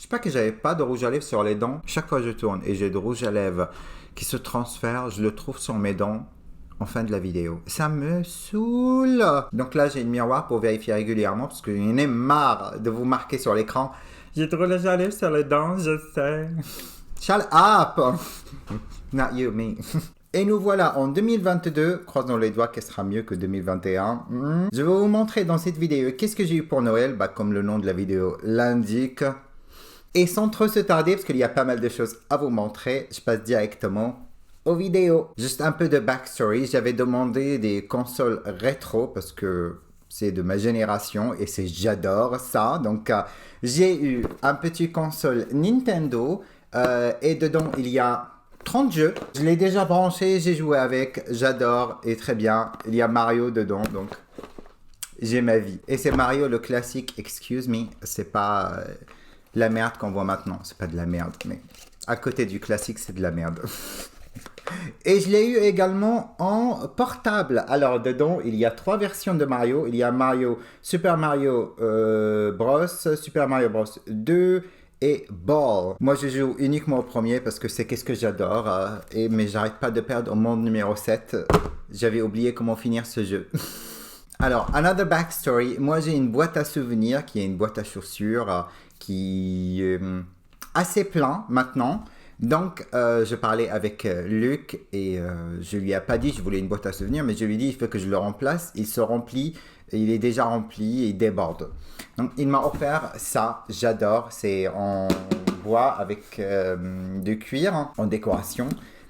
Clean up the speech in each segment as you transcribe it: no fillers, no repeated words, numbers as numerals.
sais pas que j'avais pas de rouge à lèvres sur les dents. Chaque fois que je tourne et j'ai de rouge à lèvres qui se transfère, je le trouve sur mes dents en fin de la vidéo. Ça me saoule. Donc là, j'ai une miroir pour vérifier régulièrement parce que j'en ai marre de vous marquer sur l'écran. J'ai de rouge à lèvres sur les dents, je sais. Shut up. Not you, me. Et nous voilà en 2022, croisons les doigts qu'elle sera mieux que 2021. Je vais vous montrer dans cette vidéo qu'est-ce que j'ai eu pour Noël, comme le nom de la vidéo l'indique. Et sans trop se tarder, parce qu'il y a pas mal de choses à vous montrer, je passe directement aux vidéos. Juste un peu de backstory, j'avais demandé des consoles rétro parce que c'est de ma génération et j'adore ça. Donc j'ai eu un petit console Nintendo et dedans il y a 30 jeux. Je l'ai déjà branché, j'ai joué avec, j'adore et très bien. Il y a Mario dedans, donc j'ai ma vie. Et c'est Mario le classique, excuse me, c'est pas la merde qu'on voit maintenant. C'est pas de la merde, mais à côté du classique, c'est de la merde. Et je l'ai eu également en portable. Alors dedans, il y a 3 versions de Mario. Il y a Super Mario Bros, Super Mario Bros 2 et Ball. Moi, je joue uniquement au premier parce que c'est qu'est-ce que j'adore. Mais j'arrête pas de perdre au monde numéro 7. J'avais oublié comment finir ce jeu. Alors, another backstory. Moi, j'ai une boîte à souvenirs qui est une boîte à chaussures qui est assez plein maintenant. Donc, je parlais avec Luc et je lui ai pas dit que je voulais une boîte à souvenirs, mais je lui ai dit il faut que je le remplace. Il se remplit, il est déjà rempli et il déborde. Donc, il m'a offert ça, j'adore. C'est en bois avec du cuir en décoration.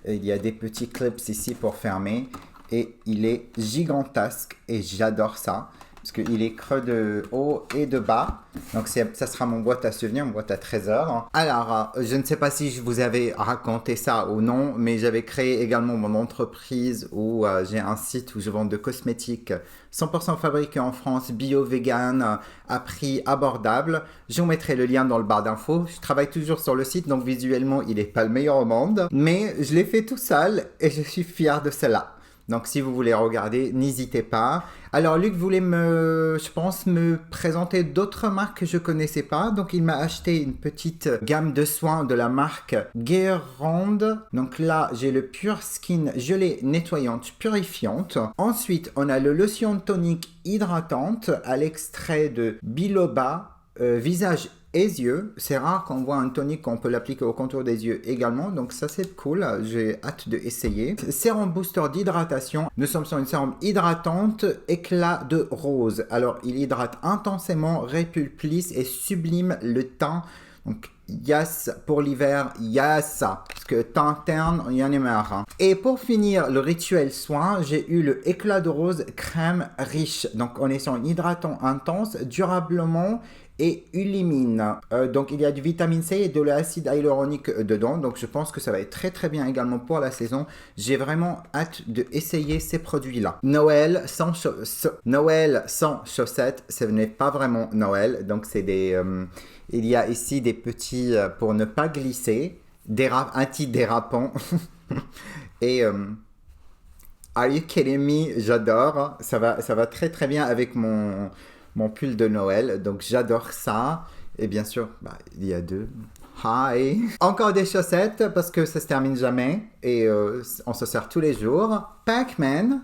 Il y a des petits clips ici pour fermer et il est gigantesque et j'adore ça. Parce qu'il est creux de haut et de bas. Donc ça sera mon boîte à souvenirs, mon boîte à trésors. Alors, je ne sais pas si je vous avais raconté ça ou non, mais j'avais créé également mon entreprise où j'ai un site où je vends de cosmétiques 100% fabriqués en France, bio, vegan, à prix abordable. Je vous mettrai le lien dans le barre d'infos. Je travaille toujours sur le site, donc visuellement, il n'est pas le meilleur au monde. Mais je l'ai fait tout seul et je suis fier de cela. Donc, si vous voulez regarder, n'hésitez pas. Alors, Luc voulait je pense, me présenter d'autres marques que je connaissais pas. Donc, il m'a acheté une petite gamme de soins de la marque Guérande. Donc là, j'ai le Pure Skin gelée nettoyante purifiante. Ensuite, on a le lotion tonique hydratante à l'extrait de biloba, visage et yeux. C'est rare qu'on voit un tonique qu'on peut l'appliquer au contour des yeux également, donc ça c'est cool, j'ai hâte de essayer. Sérum booster d'hydratation, nous sommes sur une sérum hydratante éclat de rose. Alors il hydrate intensément, répulplisse et sublime le teint. Donc yes, pour l'hiver, yes, parce que teint terne, il y en a marre. Et pour finir le rituel soin, j'ai eu le éclat de rose crème riche. Donc on est sur un hydratant intense, durablement et élimine. Donc il y a du vitamine C et de l'acide hyaluronique dedans. Donc je pense que ça va être très très bien également pour la saison. J'ai vraiment hâte de essayer ces produits-là. Noël sans chaussettes, ce n'est pas vraiment Noël. Donc c'est des... il y a ici des petits pour ne pas glisser, anti-dérapants. Et are you kidding me? J'adore. Ça va très très bien avec mon pull de Noël. Donc j'adore ça. Et bien sûr, il y a 2. Hi! Encore des chaussettes parce que ça se termine jamais. Et on se sert tous les jours. Pac-Man.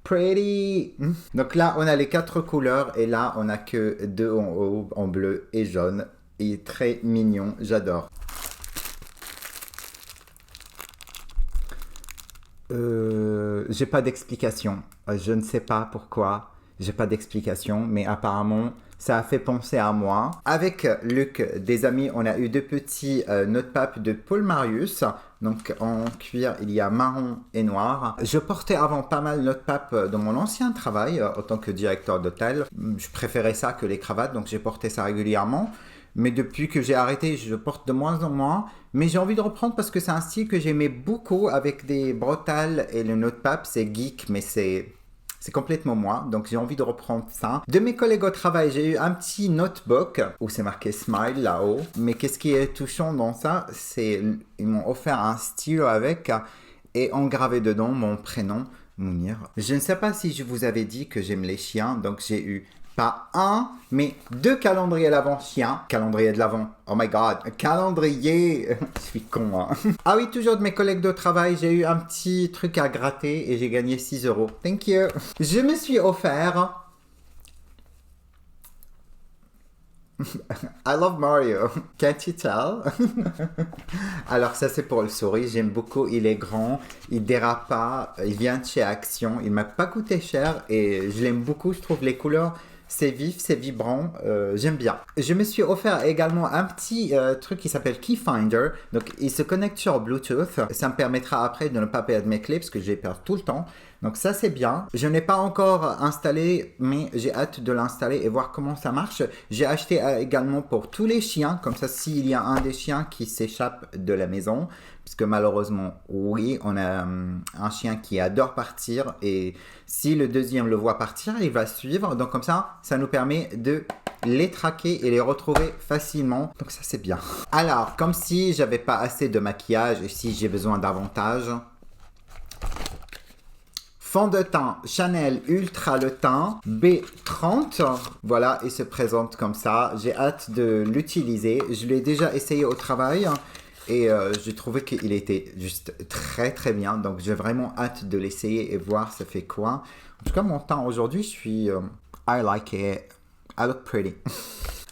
Pretty. Donc là, on a les 4 couleurs et là, on a que 2 en haut, en bleu et jaune. Il est très mignon, j'adore. J'ai pas d'explication. Je ne sais pas pourquoi. J'ai pas d'explication, mais apparemment, ça a fait penser à moi. Avec Luc, des amis, on a eu 2 petits notepads de Paul Marius. Donc en cuir, il y a marron et noir. Je portais avant pas mal de notepads dans mon ancien travail en tant que directeur d'hôtel. Je préférais ça que les cravates, donc j'ai porté ça régulièrement. Mais depuis que j'ai arrêté, je porte de moins en moins. Mais j'ai envie de reprendre parce que c'est un style que j'aimais beaucoup avec des bretelles et le notepad. C'est geek, mais c'est complètement moi, donc j'ai envie de reprendre ça. De mes collègues au travail, j'ai eu un petit notebook où c'est marqué Smile là-haut. Mais qu'est-ce qui est touchant dans ça, c'est ils m'ont offert un stylo avec et engravé dedans mon prénom, Mounir. Je ne sais pas si je vous avais dit que j'aime les chiens, donc j'ai eu Pas un, mais 2 calendriers à l'avant chien. Calendrier de l'avant. Oh my god. Calendrier. Je suis con, hein. Ah oui, toujours de mes collègues de travail, j'ai eu un petit truc à gratter et j'ai gagné 6 euros. Thank you. Je me suis offert... I love Mario. Can't you tell? Alors ça c'est pour le souris, j'aime beaucoup, il est grand, il dérape pas, il vient de chez Action, il m'a pas coûté cher et je l'aime beaucoup, je trouve les couleurs c'est vif, c'est vibrant, j'aime bien. Je me suis offert également un petit truc qui s'appelle Key Finder, donc il se connecte sur Bluetooth, ça me permettra après de ne pas perdre mes clés parce que je les perds tout le temps. Donc ça c'est bien. Je n'ai pas encore installé, mais j'ai hâte de l'installer et voir comment ça marche. J'ai acheté également pour tous les chiens, comme ça s'il y a un des chiens qui s'échappe de la maison, puisque malheureusement, oui, on a un chien qui adore partir et si le deuxième le voit partir, il va suivre. Donc comme ça nous permet de les traquer et les retrouver facilement. Donc ça c'est bien. Alors, comme si j'avais pas assez de maquillage et si j'ai besoin davantage... Fond de teint Chanel Ultra Le Teint B30. Voilà, il se présente comme ça. J'ai hâte de l'utiliser. Je l'ai déjà essayé au travail et j'ai trouvé qu'il était juste très très bien. Donc j'ai vraiment hâte de l'essayer et voir ça fait quoi. En tout cas, mon teint aujourd'hui, je suis... I like it. I look pretty.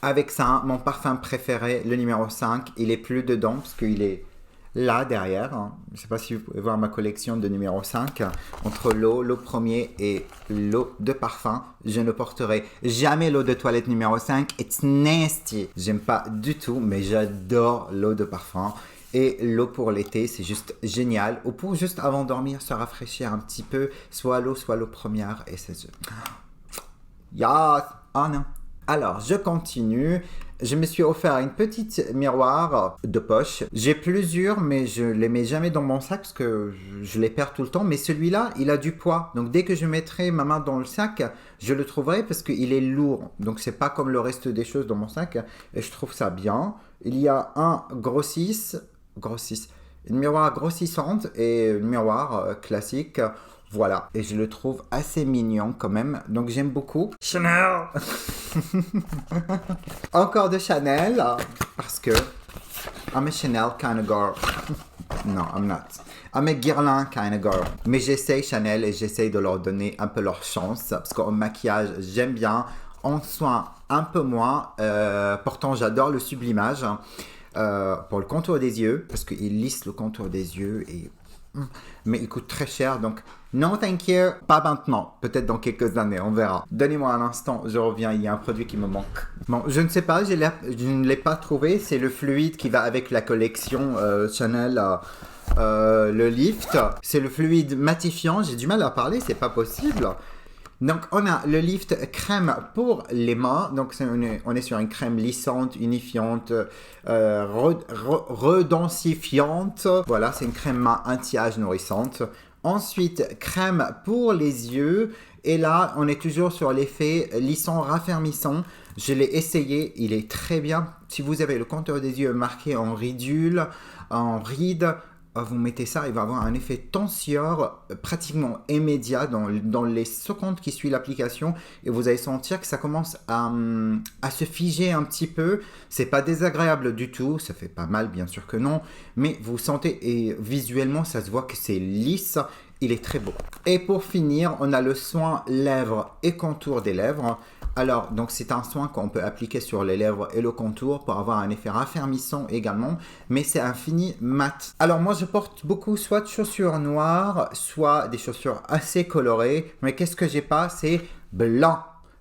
Avec ça, mon parfum préféré, le numéro 5, il est plus dedans parce qu'il est... là derrière, je ne sais pas si vous pouvez voir ma collection de numéro 5, entre l'eau premier et l'eau de parfum, je ne porterai jamais l'eau de toilette numéro 5, it's nasty. J'aime pas du tout, mais j'adore l'eau de parfum. Et l'eau pour l'été, c'est juste génial. Ou pour juste avant de dormir, se rafraîchir un petit peu, soit l'eau première. Et c'est... Yes! Oh non! Alors, je continue. Je me suis offert une petite miroir de poche. J'ai plusieurs, mais je ne les mets jamais dans mon sac parce que je les perds tout le temps. Mais celui-là, il a du poids. Donc, dès que je mettrai ma main dans le sac, je le trouverai parce qu'il est lourd. Donc, c'est pas comme le reste des choses dans mon sac. Et je trouve ça bien. Il y a un une miroir grossissante et une miroir classique. Voilà, et je le trouve assez mignon quand même, donc j'aime beaucoup. Chanel. Encore de Chanel, parce que I'm a Chanel kind of girl. No, I'm not. I'm a Guerlain kind of girl. Mais j'essaye Chanel et j'essaye de leur donner un peu leur chance, parce qu'en maquillage, j'aime bien. En soins, un peu moins. Pourtant, j'adore le sublimage. Pour le contour des yeux, parce qu'il lisse le contour des yeux et... mais il coûte très cher, donc non thank you, pas maintenant, peut-être dans quelques années, on verra. Donnez-moi un instant, je reviens, il y a un produit qui me manque. Bon, je ne sais pas, je ne l'ai pas trouvé, c'est le fluide qui va avec la collection Chanel, le lift. C'est le fluide matifiant, j'ai du mal à parler, c'est pas possible. Donc, on a le lift crème pour les mains. Donc, on est sur une crème lissante, unifiante, redensifiante. Voilà, c'est une crème main anti-âge nourrissante. Ensuite, crème pour les yeux. Et là, on est toujours sur l'effet lissant raffermissant. Je l'ai essayé, il est très bien. Si vous avez le contour des yeux marqué en ridule, en ride, vous mettez ça, il va avoir un effet tenseur pratiquement immédiat dans les secondes qui suivent l'application et vous allez sentir que ça commence à se figer un petit peu. C'est pas désagréable du tout, ça fait pas mal bien sûr que non, mais vous sentez et visuellement ça se voit que c'est lisse, il est très beau. Et pour finir, on a le soin lèvres et contour des lèvres. Alors, donc c'est un soin qu'on peut appliquer sur les lèvres et le contour pour avoir un effet raffermissant également, mais c'est un fini mat. Alors moi je porte beaucoup soit de chaussures noires, soit des chaussures assez colorées, mais qu'est-ce que j'ai pas? C'est blanc.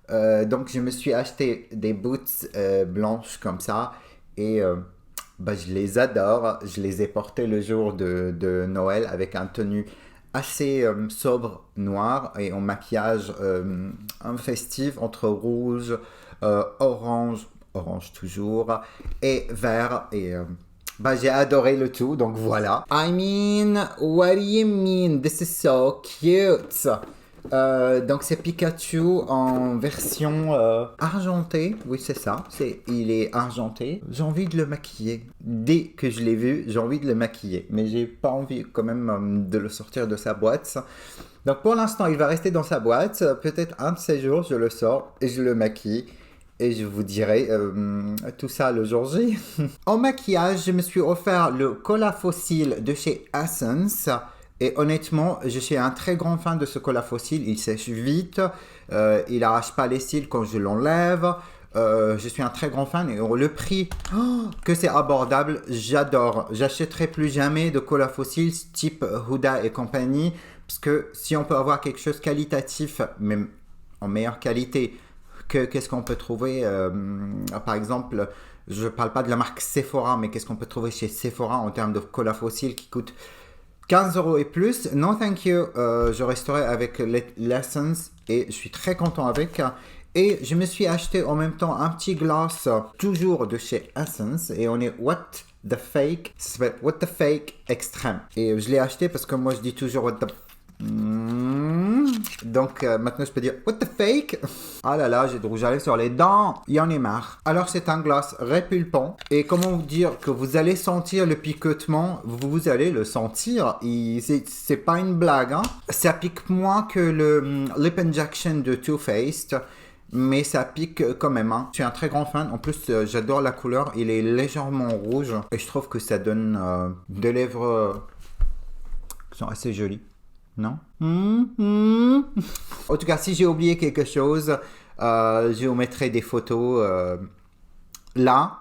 Donc je me suis acheté des boots blanches comme ça et je les adore. Je les ai portées le jour de Noël avec un tenue assez sobre, noir et en maquillage un festif entre rouge, orange toujours et vert et j'ai adoré le tout, donc voilà. I mean, what do you mean? This is so cute. Donc c'est Pikachu en version argentée. Oui, c'est ça. Il est argenté. J'ai envie de le maquiller. Dès que je l'ai vu, j'ai envie de le maquiller. Mais j'ai pas envie quand même de le sortir de sa boîte. Donc pour l'instant, il va rester dans sa boîte. Peut-être un de ces jours, je le sors et je le maquille. Et je vous dirai tout ça le jour J. En maquillage, je me suis offert le cola fossile de chez Essence. Et honnêtement, je suis un très grand fan de ce cola fossile. Il sèche vite, il n'arrache pas les cils quand je l'enlève. Je suis un très grand fan et le prix, que c'est abordable, j'adore. J'achèterai plus jamais de cola fossile type Huda et compagnie. Parce que si on peut avoir quelque chose qualitatif, même en meilleure qualité, qu'est-ce qu'on peut trouver par exemple, je ne parle pas de la marque Sephora, mais qu'est-ce qu'on peut trouver chez Sephora en termes de cola fossile qui coûte 15 € et plus. Non, thank you. Je resterai avec l'Essence et je suis très content avec. Et je me suis acheté en même temps un petit glace, toujours de chez Essence. Et on est What the Fake. Ça s'appelle What the Fake Extreme. Et je l'ai acheté parce que moi je dis toujours What the... Donc maintenant je peux dire What the fake. Ah là là, j'ai de rouge à lèvres sur les dents. Il y en est marre. Alors c'est un glace répulpant. Et comment vous dire que vous allez sentir le picotement. Vous allez le sentir. C'est pas une blague. Hein. Ça pique moins que le Lip Injection de Too Faced. Mais ça pique quand même. Hein. Je suis un très grand fan. En plus, j'adore la couleur. Il est légèrement rouge. Et je trouve que ça donne des lèvres qui sont assez jolies. Non? En tout cas, si j'ai oublié quelque chose, je vous mettrai des photos là.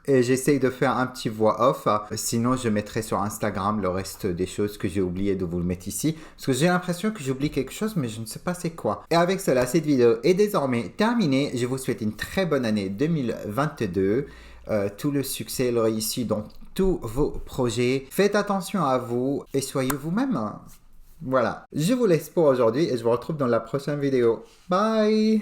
Et j'essaye de faire un petit voix off. Sinon, je mettrai sur Instagram le reste des choses que j'ai oublié de vous le mettre ici. Parce que j'ai l'impression que j'oublie quelque chose, mais je ne sais pas c'est quoi. Et avec cela, cette vidéo est désormais terminée. Je vous souhaite une très bonne année 2022. Tout le succès, le réussite dans tous vos projets. Faites attention à vous et soyez vous-même. Voilà. Je vous laisse pour aujourd'hui et je vous retrouve dans la prochaine vidéo. Bye!